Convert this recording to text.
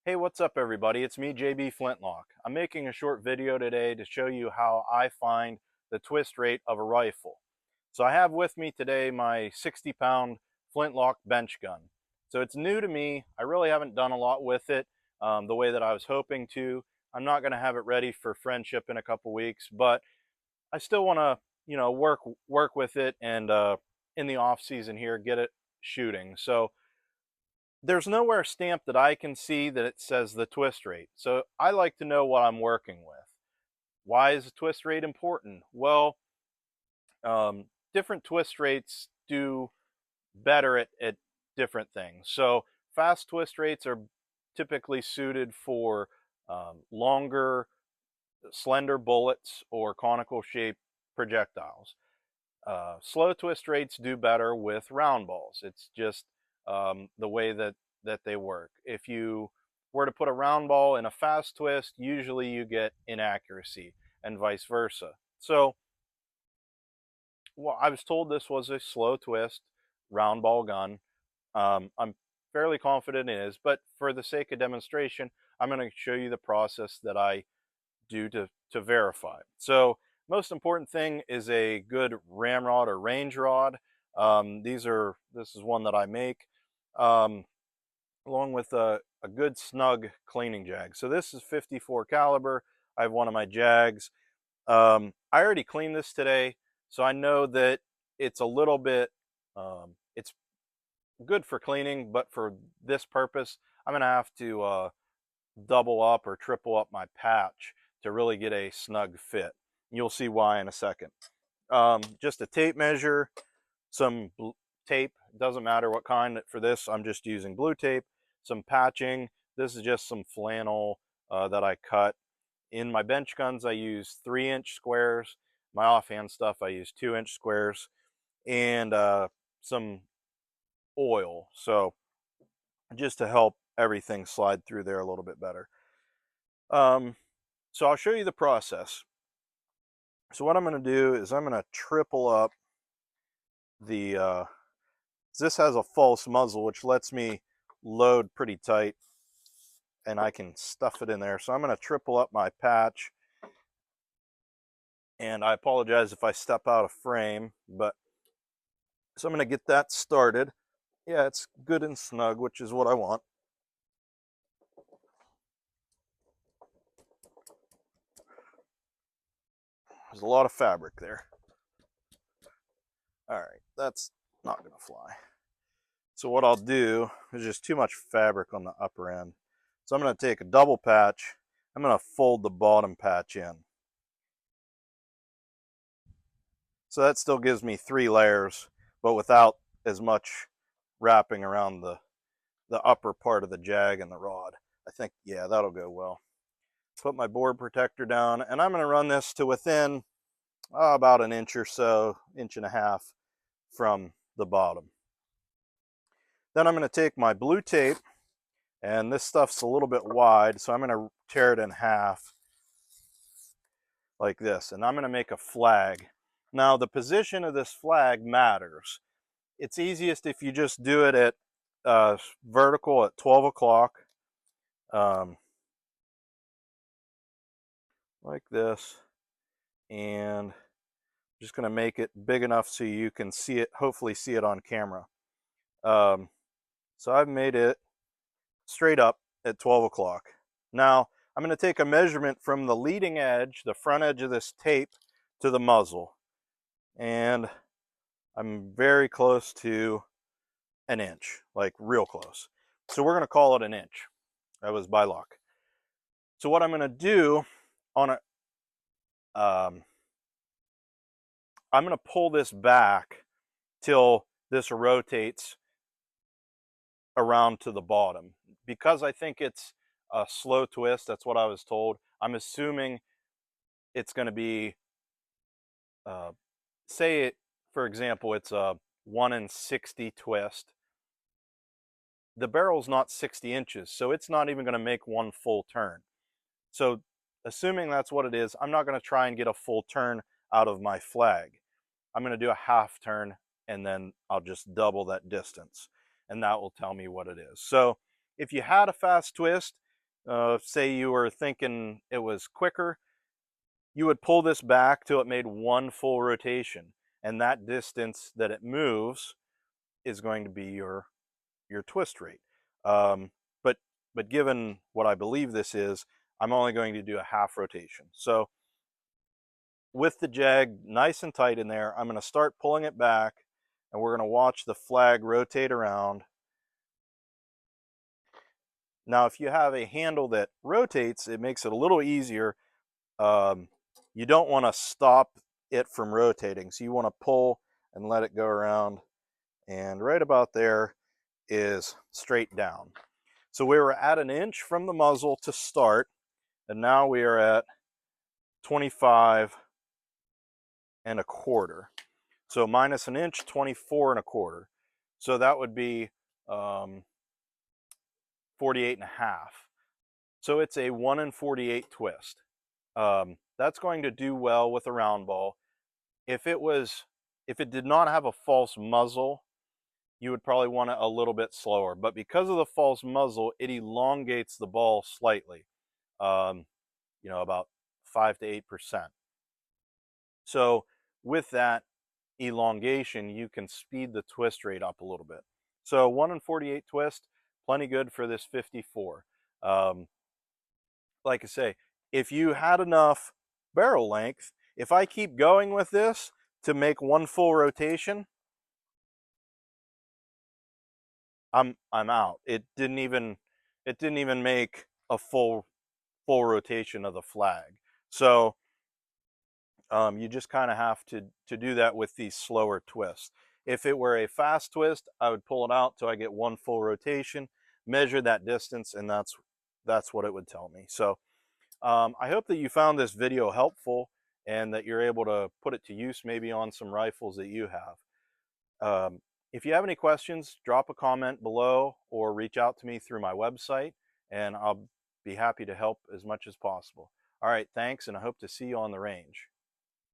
Hey, what's up everybody? It's me, JB Flintlock. I'm making a short video today to show you how I find the twist rate of a rifle. So I have with me today my 60-pound Flintlock bench gun. So it's new to me. I really haven't done a lot with it the way that I was hoping to. I'm not going to have it ready for friendship in a couple weeks, but I still want to, work with it and in the off season here, get it shooting. So there's nowhere stamped that I can see that it says the twist rate. So I like to know what I'm working with. Why is the twist rate important? Well, different twist rates do better at different things. So fast twist rates are typically suited for longer, slender bullets or conical shaped projectiles. Slow twist rates do better with round balls. It's just the way that they work. If you were to put a round ball in a fast twist, usually you get inaccuracy and vice versa. So, well, I was told this was a slow twist round ball gun. I'm fairly confident it is, but for the sake of demonstration, I'm going to show you the process that I do to verify. So most important thing is a good ramrod or range rod. This is one that I make, along with a good snug cleaning jag. So this is 54 caliber. I have one of my jags. I already cleaned this today, so I know that it's a little bit, it's good for cleaning, but for this purpose, I'm gonna have to double up or triple up my patch to really get a snug fit. You'll see why in a second. Just a tape measure, some tape, doesn't matter what kind. For this, I'm just using blue tape, some patching. This is just some flannel that I cut. In my bench guns, I use 3-inch squares. My offhand stuff, I use 2-inch squares, and some oil. So just to help everything slide through there a little bit better. So I'll show you the process. So what I'm going to do is I'm going to triple up the, this has a false muzzle, which lets me load pretty tight and I can stuff it in there. So I'm going to triple up my patch, and I apologize if I step out of frame, but so I'm going to get that started. Yeah, it's good and snug, which is what I want. There's a lot of fabric there. All right, that's not going to fly. So what I'll do is just too much fabric on the upper end. So I'm going to take a double patch. I'm going to fold the bottom patch in. So that still gives me 3 layers, but without as much wrapping around the upper part of the jag and the rod. I think, yeah, that'll go well. Put my board protector down, and I'm going to run this to within about an inch or so, inch and a half from the bottom. Then I'm going to take my blue tape, and this stuff's a little bit wide, so I'm going to tear it in half like this, and I'm going to make a flag. Now the position of this flag matters. It's easiest if you just do it at vertical at 12 o'clock, like this, and I'm just going to make it big enough so you can see it, hopefully see it on camera. So I've made it straight up at 12 o'clock. Now I'm going to take a measurement from the leading edge, the front edge of this tape, to the muzzle, and I'm very close to an inch, like real close. So we're going to call it an inch. That was by luck. So what I'm going to do on a, I'm going to pull this back till this rotates around to the bottom. Because I think it's a slow twist, that's what I was told. I'm assuming it's going to be, say it, for example, it's a 1 in 60 twist. The barrel's not 60 inches, so it's not even going to make one full turn. So assuming that's what it is, I'm not going to try and get a full turn out of my flag. I'm going to do a half turn, and then I'll just double that distance, and that will tell me what it is. So if you had a fast twist, say you were thinking it was quicker, you would pull this back till it made one full rotation, and that distance that it moves is going to be your twist rate. Um, but given what I believe this is, I'm only going to do a half rotation. So with the jag nice and tight in there, I'm going to start pulling it back, and we're going to watch the flag rotate around. Now, if you have a handle that rotates, it makes it a little easier. You don't want to stop it from rotating, so you want to pull and let it go around, and right about there is straight down. So we were at 1 inch from the muzzle to start, and now we are at 25 1/4. So minus 1 inch, 24 1/4. So that would be 48 1/2. So it's a 1 48 twist. That's going to do well with a round ball. If it did not have a false muzzle, you would probably want it a little bit slower. But because of the false muzzle, it elongates the ball slightly, about 5 to 8%. So with that elongation, you can speed the twist rate up a little bit. So 1 48 twist, plenty good for this 54. Like I say, if you had enough barrel length, if I keep going with this to make one full rotation, I'm out. It didn't even make a full rotation of the flag. So you just kind of have to do that with these slower twists. If it were a fast twist, I would pull it out till I get one full rotation, measure that distance, and that's what it would tell me. So I hope that you found this video helpful and that you're able to put it to use maybe on some rifles that you have. If you have any questions, drop a comment below or reach out to me through my website, and I'll be happy to help as much as possible. All right, thanks, and I hope to see you on the range.